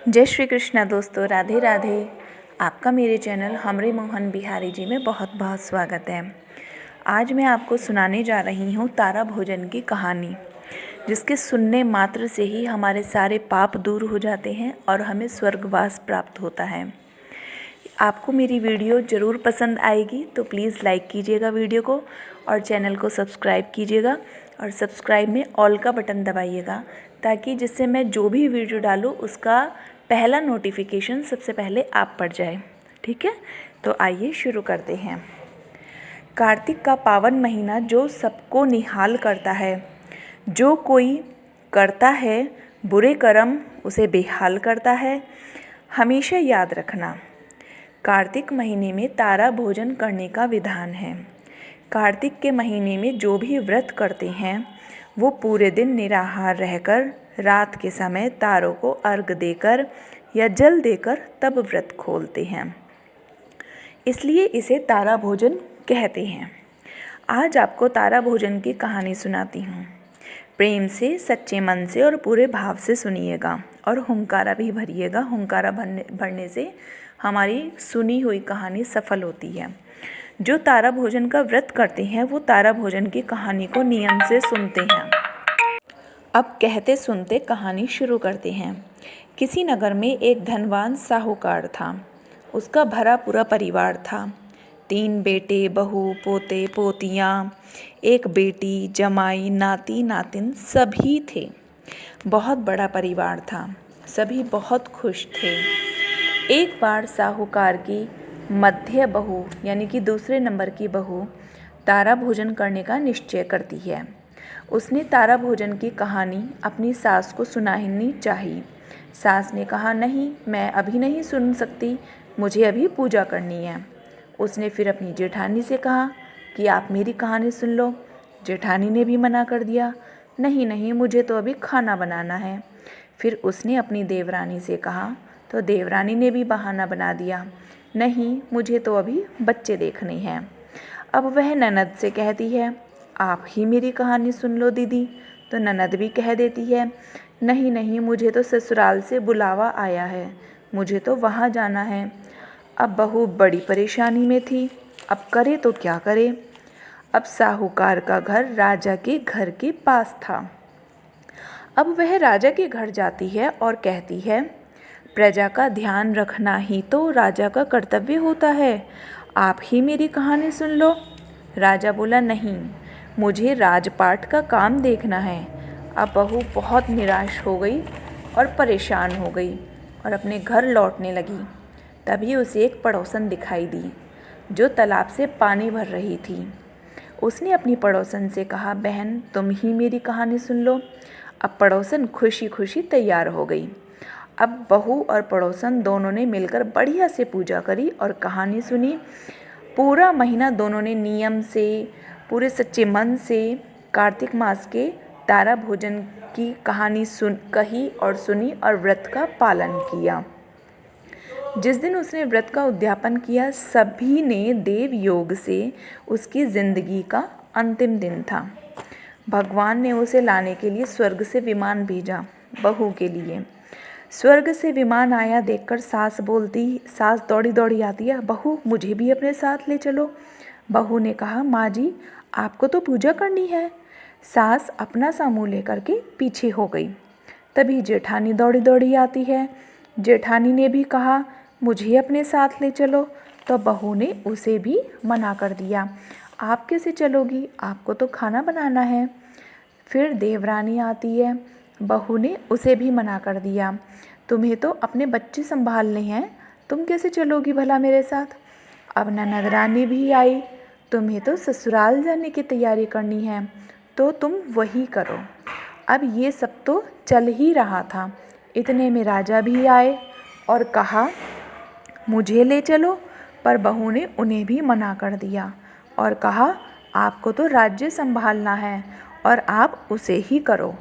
जय श्री कृष्णा दोस्तों, राधे राधे। आपका मेरे चैनल हमरे मोहन बिहारी जी में बहुत बहुत स्वागत है। आज मैं आपको सुनाने जा रही हूँ तारा भोजन की कहानी, जिसके सुनने मात्र से ही हमारे सारे पाप दूर हो जाते हैं और हमें स्वर्गवास प्राप्त होता है। आपको मेरी वीडियो ज़रूर पसंद आएगी तो प्लीज़ लाइक कीजिएगा वीडियो को और चैनल को सब्सक्राइब कीजिएगा और सब्सक्राइब में ऑल का बटन दबाइएगा, ताकि जिससे मैं जो भी वीडियो डालूँ उसका पहला नोटिफिकेशन सबसे पहले आप पर जाए। ठीक है, तो आइए शुरू करते हैं। कार्तिक का पावन महीना जो सबको निहाल करता है, जो कोई करता है बुरे कर्म उसे बेहाल करता है। हमेशा याद रखना, कार्तिक महीने में तारा भोजन करने का विधान है। कार्तिक के महीने में जो भी व्रत करते हैं वो पूरे दिन निराहार रहकर रात के समय तारों को अर्घ देकर या जल देकर तब व्रत खोलते हैं, इसलिए इसे तारा भोजन कहते हैं। आज आपको तारा भोजन की कहानी सुनाती हूँ। प्रेम से, सच्चे मन से और पूरे भाव से सुनिएगा और हुंकारा भी भरिएगा। हुंकारा भरने से हमारी सुनी हुई कहानी सफल होती है। जो तारा भोजन का व्रत करते हैं वो तारा भोजन की कहानी को नियम से सुनते हैं। अब कहते सुनते कहानी शुरू करते हैं। किसी नगर में एक धनवान साहूकार था। उसका भरा पूरा परिवार था। 3 बेटे, बहू, पोते, पोतियाँ, एक बेटी, जमाई, नाती, नातिन सभी थे। बहुत बड़ा परिवार था। सभी बहुत खुश थे। एक बार साहूकार की मध्य बहू यानी कि दूसरे नंबर की बहू तारा भोजन करने का निश्चय करती है। उसने तारा भोजन की कहानी अपनी सास को सुनानी चाहिए। सास ने कहा, नहीं, मैं अभी नहीं सुन सकती, मुझे अभी पूजा करनी है। उसने फिर अपनी जेठानी से कहा कि आप मेरी कहानी सुन लो। जेठानी ने भी मना कर दिया, नहीं नहीं, मुझे तो अभी खाना बनाना है। फिर उसने अपनी देवरानी से कहा तो देवरानी ने भी बहाना बना दिया, नहीं, मुझे तो अभी बच्चे देखने हैं। अब वह ननद से कहती है, आप ही मेरी कहानी सुन लो दीदी। तो ननद भी कह देती है, नहीं नहीं, मुझे तो ससुराल से बुलावा आया है, मुझे तो वहाँ जाना है। अब बहू बड़ी परेशानी में थी, अब करे तो क्या करे। अब साहूकार का घर राजा के घर के पास था। अब वह राजा के घर जाती है और कहती है, प्रजा का ध्यान रखना ही तो राजा का कर्तव्य होता है, आप ही मेरी कहानी सुन लो। राजा बोला, नहीं, मुझे राजपाट का काम देखना है। अब बहू बहुत निराश हो गई और परेशान हो गई और अपने घर लौटने लगी। तभी उसे एक पड़ोसन दिखाई दी जो तालाब से पानी भर रही थी। उसने अपनी पड़ोसन से कहा, बहन, तुम ही मेरी कहानी सुन लो। अब पड़ोसन खुशी खुशी तैयार हो गई। अब बहू और पड़ोसन दोनों ने मिलकर बढ़िया से पूजा करी और कहानी सुनी। पूरा महीना दोनों ने नियम से, पूरे सच्चे मन से कार्तिक मास के तारा भोजन की कहानी कही और सुनी और व्रत का पालन किया। जिस दिन उसने व्रत का उद्यापन किया, सभी ने देव योग से उसकी ज़िंदगी का अंतिम दिन था। भगवान ने उसे लाने के लिए स्वर्ग से विमान भेजा बहू के लिए। स्वर्ग से विमान आया देखकर सास दौड़ी दौड़ी आती है, बहू, मुझे भी अपने साथ ले चलो। बहू ने कहा, माँ जी, आपको तो पूजा करनी है। सास अपना सा मुँह लेकर के पीछे हो गई। तभी जेठानी दौड़ी दौड़ी आती है। जेठानी ने भी कहा, मुझे अपने साथ ले चलो। तो बहू ने उसे भी मना कर दिया, आप कैसे चलोगी, आपको तो खाना बनाना है। फिर देवरानी आती है। बहू ने उसे भी मना कर दिया, तुम्हें तो अपने बच्चे संभालने हैं, तुम कैसे चलोगी भला मेरे साथ। अब ननद रानी भी आई, तुम्हें तो ससुराल जाने की तैयारी करनी है, तो तुम वही करो। अब ये सब तो चल ही रहा था। इतने में राजा भी आए और कहा, मुझे ले चलो। पर बहू ने उन्हें भी मना कर दिया और कहा, आपको तो राज्य संभालना है और आप उसे ही करो।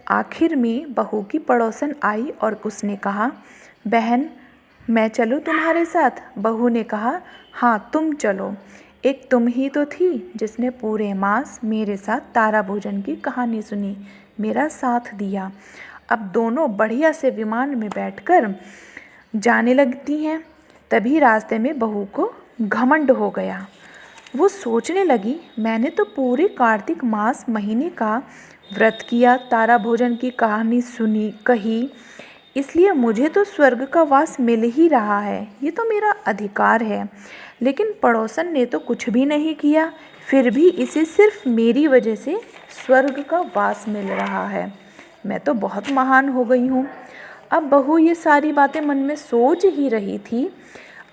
आखिर में बहू की पड़ोसन आई और उसने कहा, बहन, मैं चलूँ तुम्हारे साथ। बहू ने कहा, हाँ, तुम चलो। एक तुम ही तो थी जिसने पूरे मास मेरे साथ तारा भोजन की कहानी सुनी, मेरा साथ दिया। अब दोनों बढ़िया से विमान में बैठकर जाने लगती हैं। तभी रास्ते में बहू को घमंड हो गया। वो सोचने लगी, मैंने तो पूरे कार्तिक मास महीने का व्रत किया, तारा भोजन की कहानी सुनी कही, इसलिए मुझे तो स्वर्ग का वास मिल ही रहा है, ये तो मेरा अधिकार है। लेकिन पड़ोसन ने तो कुछ भी नहीं किया, फिर भी इसे सिर्फ मेरी वजह से स्वर्ग का वास मिल रहा है। मैं तो बहुत महान हो गई हूँ। अब बहू ये सारी बातें मन में सोच ही रही थी,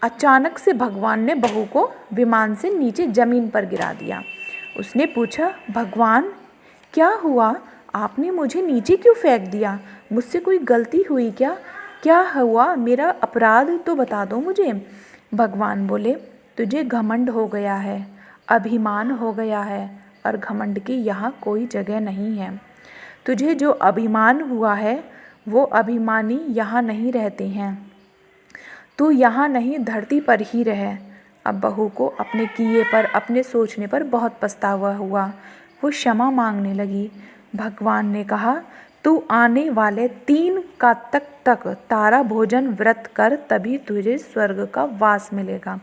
अचानक से भगवान ने बहू को विमान से नीचे ज़मीन पर गिरा दिया। उसने पूछा, भगवान क्या हुआ, आपने मुझे नीचे क्यों फेंक दिया? मुझसे कोई गलती हुई क्या? क्या हुआ, मेरा अपराध तो बता दो मुझे। भगवान बोले, तुझे घमंड हो गया है, अभिमान हो गया है, और घमंड की यहाँ कोई जगह नहीं है। तुझे जो अभिमान हुआ है वो अभिमानी यहाँ नहीं रहते हैं। तू यहाँ नहीं, धरती पर ही रहे। अब बहू को अपने किए पर, अपने सोचने पर बहुत पछतावा हुआ। वो क्षमा मांगने लगी। भगवान ने कहा, तू आने वाले 3 कार्तिक तक तारा भोजन व्रत कर, तभी तुझे स्वर्ग का वास मिलेगा।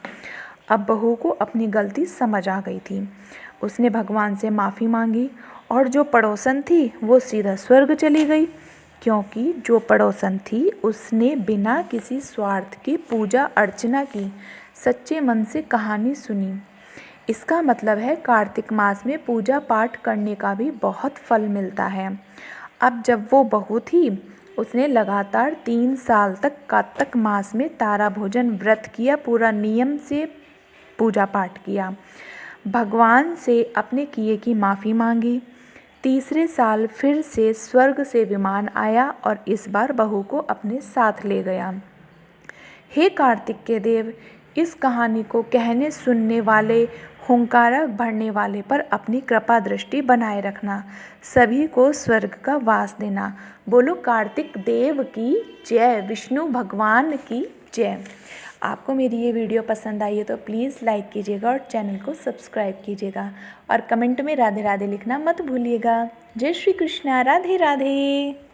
अब बहू को अपनी गलती समझ आ गई थी। उसने भगवान से माफ़ी मांगी और जो पड़ोसन थी वो सीधा स्वर्ग चली गई, क्योंकि जो पड़ोसन थी उसने बिना किसी स्वार्थ की पूजा अर्चना की, सच्चे मन से कहानी सुनी। इसका मतलब है कार्तिक मास में पूजा पाठ करने का भी बहुत फल मिलता है। अब जब वो बहू थी, उसने लगातार 3 साल तक कार्तिक मास में तारा भोजन व्रत किया, पूरा नियम से पूजा पाठ किया, भगवान से अपने किए की माफ़ी मांगी। तीसरे साल फिर से स्वर्ग से विमान आया और इस बार बहू को अपने साथ ले गया। हे कार्तिक के देव, इस कहानी को कहने सुनने वाले, हुंकारा भरने वाले पर अपनी कृपा दृष्टि बनाए रखना, सभी को स्वर्ग का वास देना। बोलो कार्तिक देव की जय, विष्णु भगवान की जय। आपको मेरी ये वीडियो पसंद आई है तो प्लीज़ लाइक कीजिएगा और चैनल को सब्सक्राइब कीजिएगा, और कमेंट में राधे राधे लिखना मत भूलिएगा। जय श्री कृष्णा, राधे राधे।